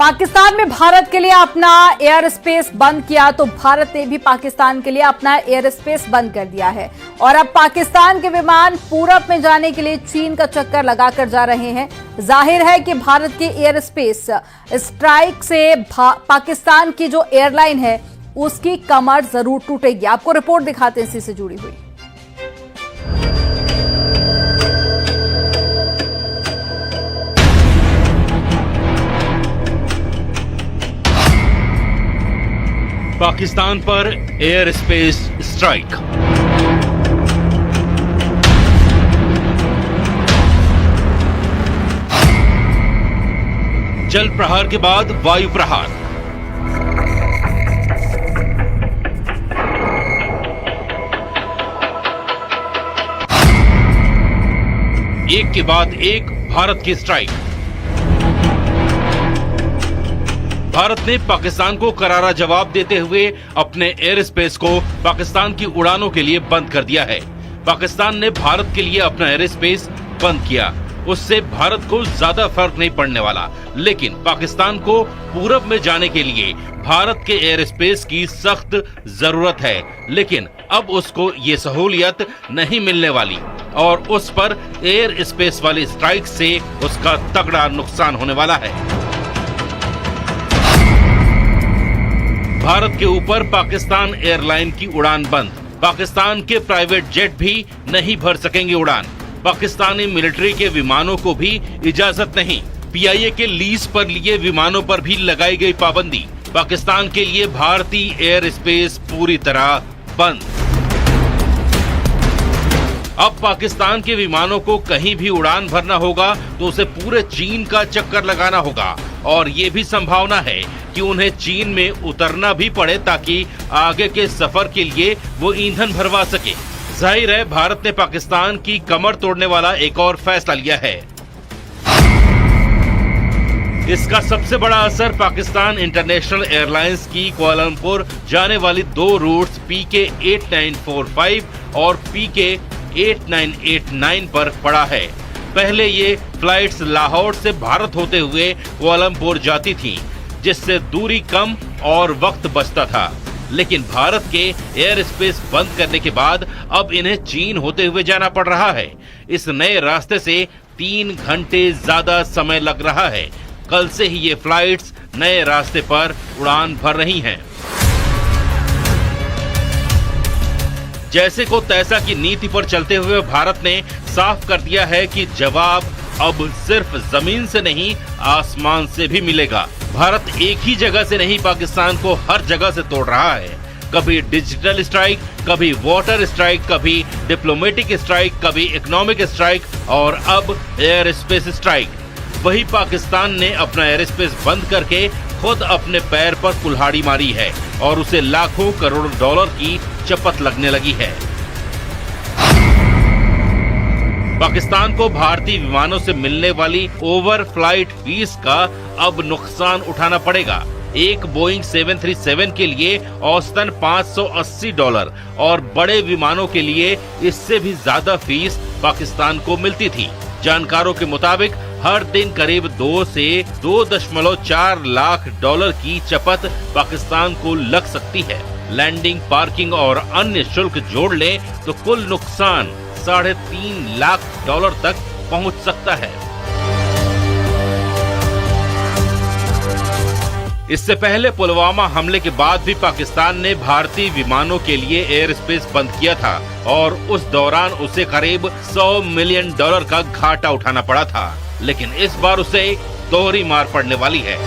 पाकिस्तान में भारत के लिए अपना एयर स्पेस बंद किया तो भारत ने भी पाकिस्तान के लिए अपना एयर स्पेस बंद कर दिया है और अब पाकिस्तान के विमान पूरब में जाने के लिए चीन का चक्कर लगाकर जा रहे हैं। जाहिर है कि भारत के एयर स्पेस स्ट्राइक से पाकिस्तान की जो एयरलाइन है उसकी कमर जरूर टूटेगी। आपको रिपोर्ट दिखाते हैं इसी से जुड़ी हुई। पाकिस्तान पर एयर स्पेस स्ट्राइक। जल प्रहार के बाद वायु प्रहार। एक के बाद एक भारत की स्ट्राइक। भारत ने पाकिस्तान को करारा जवाब देते हुए अपने एयर स्पेस को पाकिस्तान की उड़ानों के लिए बंद कर दिया है। पाकिस्तान ने भारत के लिए अपना एयर स्पेस बंद किया, उससे भारत को ज्यादा फर्क नहीं पड़ने वाला, लेकिन पाकिस्तान को पूरब में जाने के लिए भारत के एयर स्पेस की सख्त जरूरत है। लेकिन अब उसको ये सहूलियत नहीं मिलने वाली और उस पर एयर स्पेस वाली स्ट्राइक से उसका तगड़ा नुकसान होने वाला है। भारत के ऊपर पाकिस्तान एयरलाइन की उड़ान बंद। पाकिस्तान के प्राइवेट जेट भी नहीं भर सकेंगे उड़ान। पाकिस्तानी मिलिट्री के विमानों को भी इजाजत नहीं। पीआईए के लीज पर लिए विमानों पर भी लगाई गई पाबंदी। पाकिस्तान के लिए भारतीय एयर स्पेस पूरी तरह बंद। अब पाकिस्तान के विमानों को कहीं भी उड़ान भरना होगा तो उसे पूरे चीन का चक्कर लगाना होगा और ये भी संभावना है कि उन्हें चीन में उतरना भी पड़े ताकि आगे के सफर के लिए वो ईंधन भरवा सके। जाहिर है भारत ने पाकिस्तान की कमर तोड़ने वाला एक और फैसला लिया है। इसका सबसे बड़ा असर पाकिस्तान इंटरनेशनल एयरलाइंस की कुआलालंपुर जाने वाली दो रूट्स PK 8945 और PK 8989 पर पड़ा है। पहले ये फ्लाइट्स लाहौर से भारत होते हुए कुआलालंपुर जाती थीं, जिससे दूरी कम और वक्त बचता था। लेकिन भारत के एयर स्पेस बंद करने के बाद अब इन्हें चीन होते हुए जाना पड़ रहा है। इस नए रास्ते से 3 घंटे ज्यादा समय लग रहा है। कल से ही ये फ्लाइट्स नए रास्ते पर उड़ान भर रही हैं। जैसे को तैसा की नीति पर चलते हुए भारत ने साफ कर दिया है कि जवाब अब सिर्फ जमीन से नहीं आसमान से भी मिलेगा। भारत एक ही जगह से नहीं पाकिस्तान को हर जगह से तोड़ रहा है। कभी डिजिटल स्ट्राइक, कभी वाटर स्ट्राइक, कभी डिप्लोमेटिक स्ट्राइक, कभी इकोनॉमिक स्ट्राइक और अब एयर स्पेस स्ट्राइक। वही पाकिस्तान ने अपना एयर स्पेस बंद करके खुद अपने पैर पर कुल्हाड़ी मारी है और उसे लाखों करोड़ डॉलर की चपत लगने लगी है। पाकिस्तान को भारतीय विमानों से मिलने वाली ओवर फ्लाइट फीस का अब नुकसान उठाना पड़ेगा। एक बोइंग 737 के लिए औसतन $580 और बड़े विमानों के लिए इससे भी ज्यादा फीस पाकिस्तान को मिलती थी। जानकारों के मुताबिक हर दिन करीब 2 से 2.4 लाख डॉलर की चपत पाकिस्तान को लग सकती है। लैंडिंग, पार्किंग और अन्य शुल्क जोड़ ले तो कुल नुकसान $3.5 लाख तक पहुंच सकता है। इससे पहले पुलवामा हमले के बाद भी पाकिस्तान ने भारतीय विमानों के लिए एयर स्पेस बंद किया था और उस दौरान उसे करीब $100 मिलियन का घाटा उठाना पड़ा था। लेकिन इस बार उसे दोहरी मार पड़ने वाली है।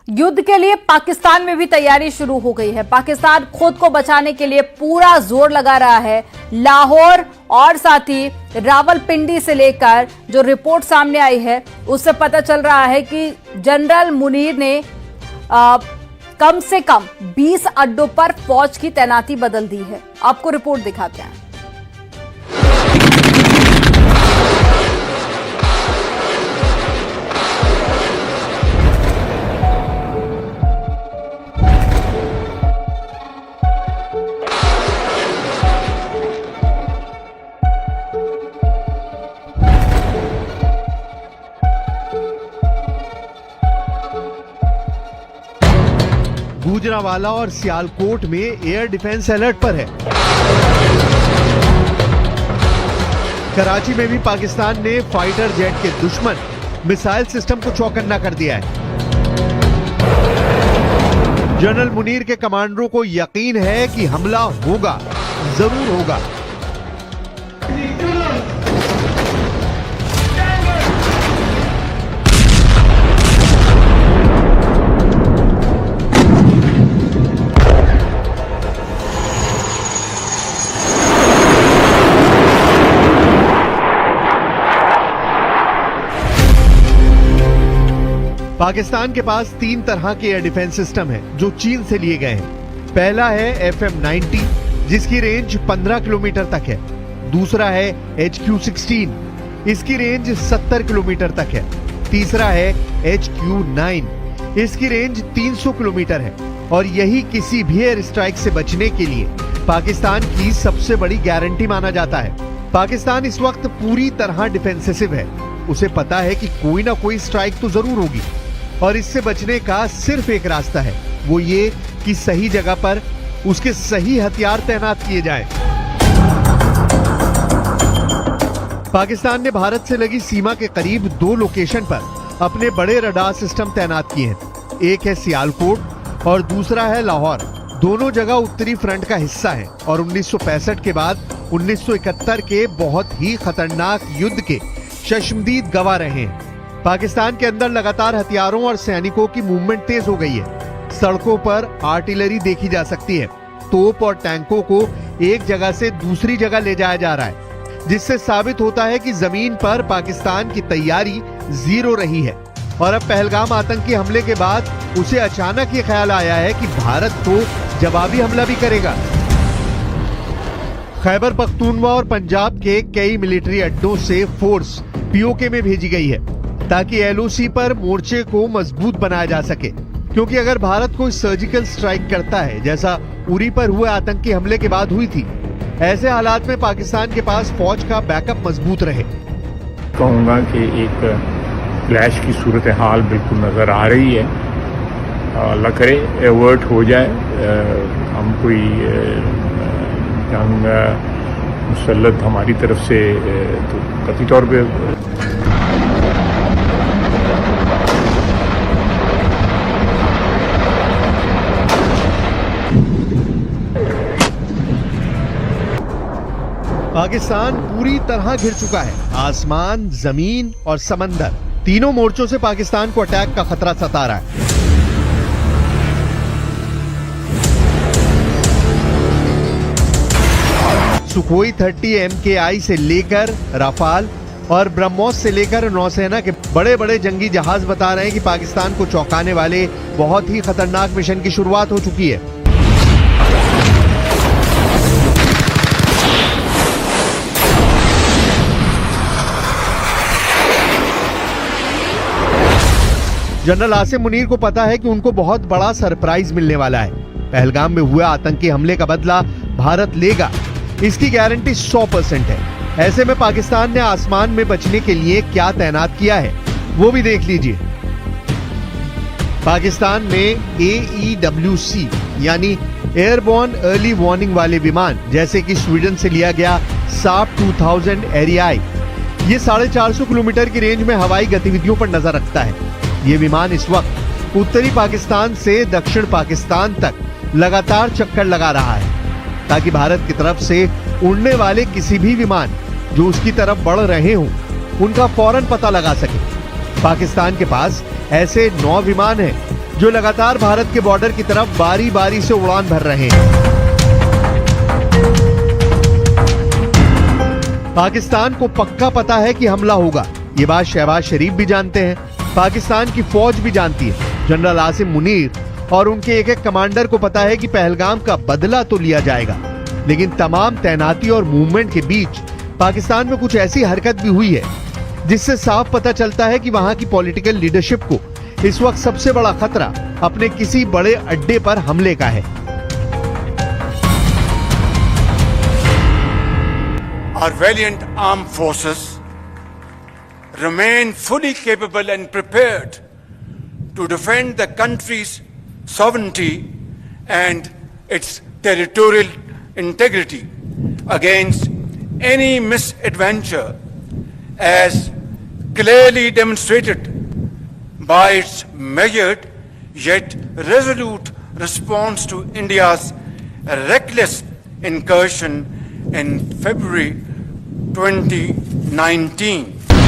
युद्ध के लिए पाकिस्तान में भी तैयारी शुरू हो गई है। पाकिस्तान खुद को बचाने के लिए पूरा जोर लगा रहा है। लाहौर और साथ ही रावलपिंडी से लेकर जो रिपोर्ट सामने आई है उससे पता चल रहा है कि जनरल मुनीर ने कम से कम 20 अड्डों पर फौज की तैनाती बदल दी है। आपको रिपोर्ट दिखाते हैं। गुजरांवाला और सियालकोट में एयर डिफेंस अलर्ट पर है। कराची में भी पाकिस्तान ने फाइटर जेट के दुश्मन मिसाइल सिस्टम को चौकन्ना कर दिया है। जनरल मुनीर के कमांडरों को यकीन है कि हमला होगा, जरूर होगा। पाकिस्तान के पास 3 तरह के एयर डिफेंस सिस्टम हैं जो चीन से लिए गए हैं। पहला है FM-90 जिसकी रेंज 15 किलोमीटर तक है। दूसरा है HQ-16, इसकी रेंज 70 किलोमीटर तक है। तीसरा है HQ-9, इसकी रेंज 300 किलोमीटर है। और यही किसी भी एयर स्ट्राइक से बचने के लिए पाकिस्तान की सबसे बड़ी गारंटी माना जाता है। पाकिस्तान इस वक्त पूरी तरह डिफेंसिव है। उसे पता है कि कोई ना कोई स्ट्राइक तो जरूर होगी और इससे बचने का सिर्फ एक रास्ता है, वो ये कि सही जगह पर उसके सही हथियार तैनात किए जाएं। पाकिस्तान ने भारत से लगी सीमा के करीब 2 लोकेशन पर अपने बड़े रडार सिस्टम तैनात किए हैं। एक है सियालकोट और दूसरा है लाहौर। दोनों जगह उत्तरी फ्रंट का हिस्सा है और 1965 के बाद 1971 के बहुत ही खतरनाक युद्ध के चश्मदीद गवाह रहे हैं। पाकिस्तान के अंदर लगातार हथियारों और सैनिकों की मूवमेंट तेज हो गई है। सड़कों पर आर्टिलरी देखी जा सकती है। तोप और टैंकों को एक जगह से दूसरी जगह ले जाया जा रहा है, जिससे साबित होता है कि जमीन पर पाकिस्तान की तैयारी जीरो रही है। और अब पहलगाम आतंकी हमले के बाद उसे अचानक ये ख्याल आया है कि भारत तो जवाबी हमला भी करेगा। खैबर पख्तूनवा और पंजाब के कई मिलिट्री अड्डों से फोर्स पीओके में भेजी गई है ताकि एलओसी पर मोर्चे को मजबूत बनाया जा सके, क्योंकि अगर भारत कोई सर्जिकल स्ट्राइक करता है जैसा उरी पर हुए आतंकी हमले के बाद हुई थी, ऐसे हालात में पाकिस्तान के पास फौज का बैकअप मजबूत रहे। कहूँगा कि एक क्लैश की सूरत हाल बिल्कुल नजर आ रही है। अल्लाह करे एवर्ट हो जाए, हम कोई जंग मुसल्लत हमारी तरफ से तो कतई तौर पे पाकिस्तान पूरी तरह घिर चुका है। आसमान, जमीन और समंदर, तीनों मोर्चों से पाकिस्तान को अटैक का खतरा सता रहा है। सुखोई 30 MKI से लेकर राफाल और ब्रह्मोस से लेकर नौसेना के बड़े बड़े जंगी जहाज बता रहे हैं कि पाकिस्तान को चौंकाने वाले बहुत ही खतरनाक मिशन की शुरुआत हो चुकी है। जनरल आसिम मुनीर को पता है कि उनको बहुत बड़ा सरप्राइज मिलने वाला है। पहलगाम में हुए आतंकी हमले का बदला भारत लेगा, इसकी गारंटी 100% है। ऐसे में पाकिस्तान ने आसमान में बचने के लिए क्या तैनात किया है वो भी देख लीजिए। पाकिस्तान में AEWC यानी एयरबोर्न अर्ली वार्निंग वाले विमान, जैसे कि स्वीडन से लिया गया साफ 2000 एरियाई, ये 450 किलोमीटर की रेंज में हवाई गतिविधियों पर नजर रखता है। ये विमान इस वक्त उत्तरी पाकिस्तान से दक्षिण पाकिस्तान तक लगातार चक्कर लगा रहा है ताकि भारत की तरफ से उड़ने वाले किसी भी विमान जो उसकी तरफ बढ़ रहे हों उनका फौरन पता लगा सके। पाकिस्तान के पास ऐसे 9 विमान हैं जो लगातार भारत के बॉर्डर की तरफ बारी बारी से उड़ान भर रहे हैं। पाकिस्तान को पक्का पता है कि हमला होगा, ये बात शहबाज शरीफ भी जानते हैं, पाकिस्तान की फौज भी जानती है। जनरल आसिम मुनीर और उनके एक एक कमांडर को पता है कि पहलगाम का बदला तो लिया जाएगा, लेकिन तमाम तैनाती और मूवमेंट के बीच पाकिस्तान में कुछ ऐसी हरकत भी हुई है जिससे साफ पता चलता है कि वहां की पॉलिटिकल लीडरशिप को इस वक्त सबसे बड़ा खतरा अपने किसी बड़े अड्डे पर हमले का है। Our valiant armed forces remain fully capable and prepared to defend the country's sovereignty and its territorial integrity against any misadventure, as clearly demonstrated by its measured yet resolute response to India's reckless incursion in February 2019.